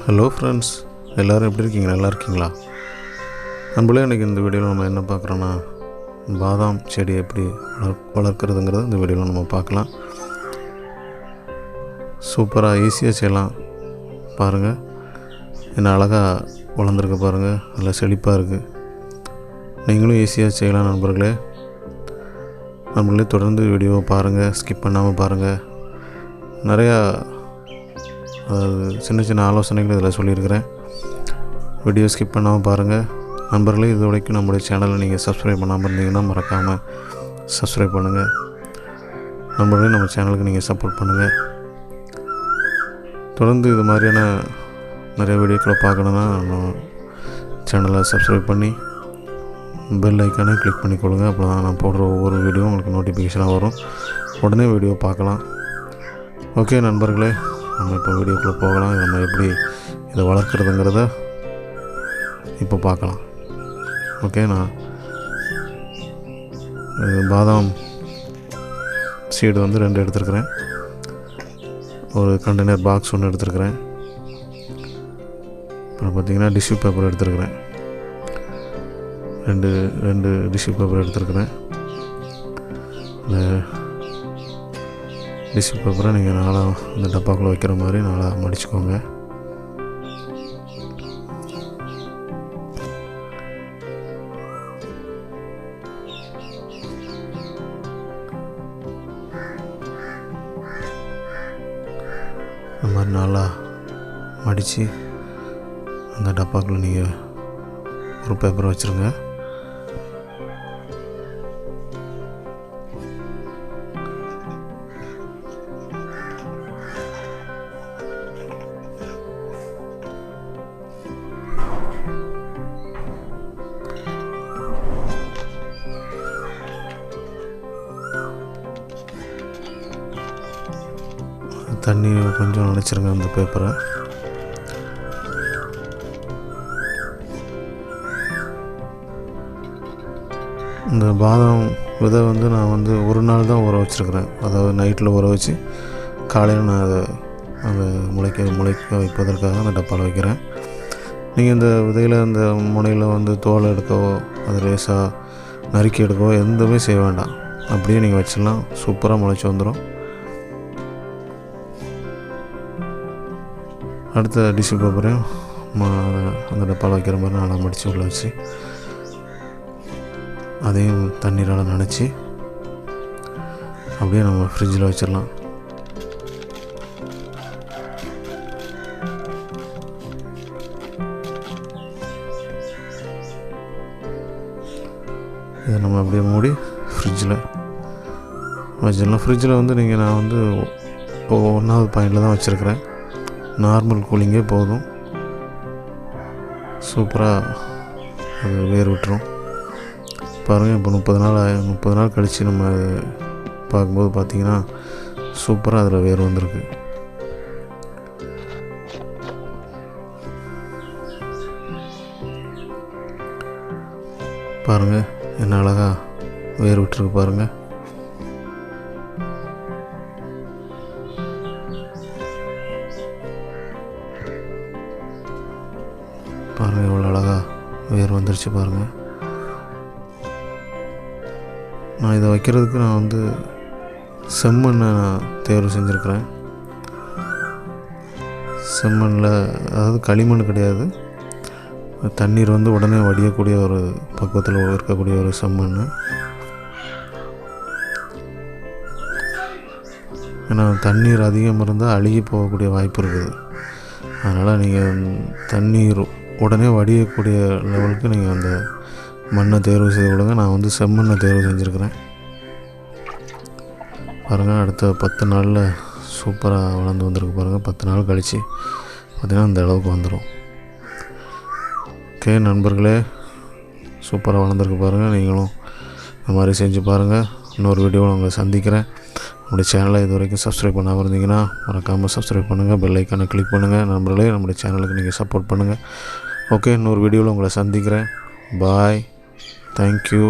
Hello friends, எல்லோரும் எப்படி இருக்கீங்க? நல்லா இருக்கீங்களா? நம்மளே இன்றைக்கி இந்த வீடியோவில் நம்ம என்ன பார்க்குறோன்னா, பாதாம் செடி எப்படி வளர்க்குறதுங்கிறத இந்த வீடியோவில் நம்ம பார்க்கலாம். சூப்பராக ஈஸியாக செய்யலாம். பாருங்கள், என்ன அழகாக வளர்ந்துருக்கு பாருங்கள், நல்லா செழிப்பாக இருக்குது. நீங்களும் ஈஸியாக செய்யலாம் நண்பர்களே. நம்மளே தொடர்ந்து வீடியோவை பாருங்கள், ஸ்கிப் பண்ணாமல் பாருங்கள். நிறையா சின்ன சின்ன ஆலோசனைகள் இதில் சொல்லியிருக்கிறேன். வீடியோ ஸ்கிப் பண்ணாமல் பாருங்கள். நண்பர்களே, இது வரைக்கும் நம்முடைய சேனலை நீங்கள் சப்ஸ்கிரைப் பண்ணாமல் இருந்தீங்கன்னா மறக்காமல் சப்ஸ்கிரைப் பண்ணுங்கள். நண்பர்களே, நம்ம சேனலுக்கு நீங்கள் சப்போர்ட் பண்ணுங்கள். தொடர்ந்து இது மாதிரியான நிறைய வீடியோக்களை பார்க்கணுன்னா நம்ம சேனலை சப்ஸ்கிரைப் பண்ணி பெல் ஐக்கானை கிளிக் பண்ணிக்கொள்ளுங்க. அப்போ தான் நான் போடுற ஒவ்வொரு வீடியோ உங்களுக்கு நோட்டிஃபிகேஷனாக வரும். உடனே வீடியோ பார்க்கலாம். ஓகே நண்பர்களே, நம்ம இப்போ வீடியோக்குள்ளே போகலாம். நம்ம எப்படி இதை வளர்க்குறதுங்கிறத இப்போ பார்க்கலாம். ஓகே, நான் பாதாம் சீடு வந்து 2 எடுத்துருக்கிறேன். ஒரு கண்டெய்னர் பாக்ஸ் ஒன்று எடுத்துருக்கிறேன். அப்புறம் பார்த்திங்கன்னா டிஷ்யூ பேப்பர் எடுத்துருக்கிறேன். ரெண்டு டிஷ்யூ பேப்பர் எடுத்துருக்கிறேன். இந்த டிஷ்யூ பேப்பரை நீங்கள் நாளாக இந்த டப்பாக்குள்ளே வைக்கிற மாதிரி நாளாக மடிச்சுக்கோங்க. இந்த மாதிரி நாளாக மடித்து அந்த டப்பாக்குள்ளே நீங்கள் ஒரு பேப்பரை வச்சுருங்க. தண்ணி கொஞ்சம் நினச்சிருங்க அந்த பேப்பரை. இந்த பாதாம் விதை வந்து நான் வந்து ஒரு நாள் தான் ஊற வச்சுருக்கிறேன். அதாவது நைட்டில் ஊற வச்சு காலையில் நான் அதை முளைக்க வைப்பதற்காக அந்த டப்பாவில் வைக்கிறேன். நீங்கள் இந்த விதையில் அந்த முனையில் வந்து தோலை எடுக்கவோ அது லேசாக நறுக்கி எடுக்கவோ எதுவுமே செய்ய வேண்டாம். அப்படியே நீங்கள் வச்சிடலாம். சூப்பராக முளைச்சி வந்துடும். அடுத்த டிஷ்யூ பேப்பரையும் அந்த டப்பாவில் வைக்கிற மாதிரி நான் மடித்து உள்ளே வச்சு அதையும் தண்ணீரால் நனைச்சி அப்படியே நம்ம ஃப்ரிட்ஜில் வச்சிடலாம். இதை நம்ம அப்படியே மூடி ஃப்ரிட்ஜில் வச்சிடலாம். ஃப்ரிட்ஜில் வந்து நான் வந்து 1வது பாயிண்டில் தான் வச்சுருக்கிறேன். நார்மல் கூலிங்கே போதும். சூப்பராக அது வேர் விட்டுரும். பாருங்கள், இப்போ 30 நாள் கழித்து நம்ம பார்க்கும்போது பார்த்திங்கன்னா சூப்பராக அதில் வேர் வந்திருக்கு. பாருங்கள், என்ன அழகாக வேர் விட்டுருக்கு பாருங்கள். பாருங்கள், எவ்வளோ அழகாக வேர் வந்துருச்சு பாருங்கள். நான் இதை வைக்கிறதுக்கு நான் வந்து செம்மண்ணை நான் தேர்வு செஞ்சுருக்கிறேன். செம்மண்ணில், அதாவது களிமண் கிடையாது, தண்ணீர் வந்து உடனே வடியக்கூடிய ஒரு பக்குவத்தில் இருக்கக்கூடிய ஒரு செம்மண். ஏன்னா தண்ணீர் அதிகம் இருந்தால் அழுகி போகக்கூடிய வாய்ப்பு இருக்குது. அதனால் நீங்கள் தண்ணீர் உடனே வடியக்கூடிய லெவலுக்கு நீங்கள் அந்த மண்ணை தேர்வு செய்து கொடுங்க. நான் வந்து செம்மண்ணை தேர்வு செஞ்சுருக்கிறேன். பாருங்கள், அடுத்த 10 நாளில் சூப்பராக வளர்ந்து வந்திருக்கு பாருங்கள். 10 நாள் கழித்து பார்த்திங்கன்னா அந்த அளவுக்கு வந்துடும். ஓகே நண்பர்களே, சூப்பராக வளர்ந்துருக்கு பாருங்கள். நீங்களும் இந்த மாதிரி செஞ்சு பாருங்கள். இன்னொரு வீடியோவில் உங்களை சந்திக்கிறேன். நம்முடைய சேனலை இது வரைக்கும் சப்ஸ்கிரைப் பண்ணாமல் இருந்தீங்கன்னா மறக்காமல் சப்ஸ்கிரைப் பண்ணுங்கள். பெல் ஐக்கானை கிளிக் பண்ணுங்கள். நண்பர்களே, நம்முடைய சேனலுக்கு நீங்கள் சப்போர்ட் பண்ணுங்கள். ஓகே, இன்னொரு வீடியோவில் உங்களை சந்திக்கிறேன். பாய். தேங்க்யூ.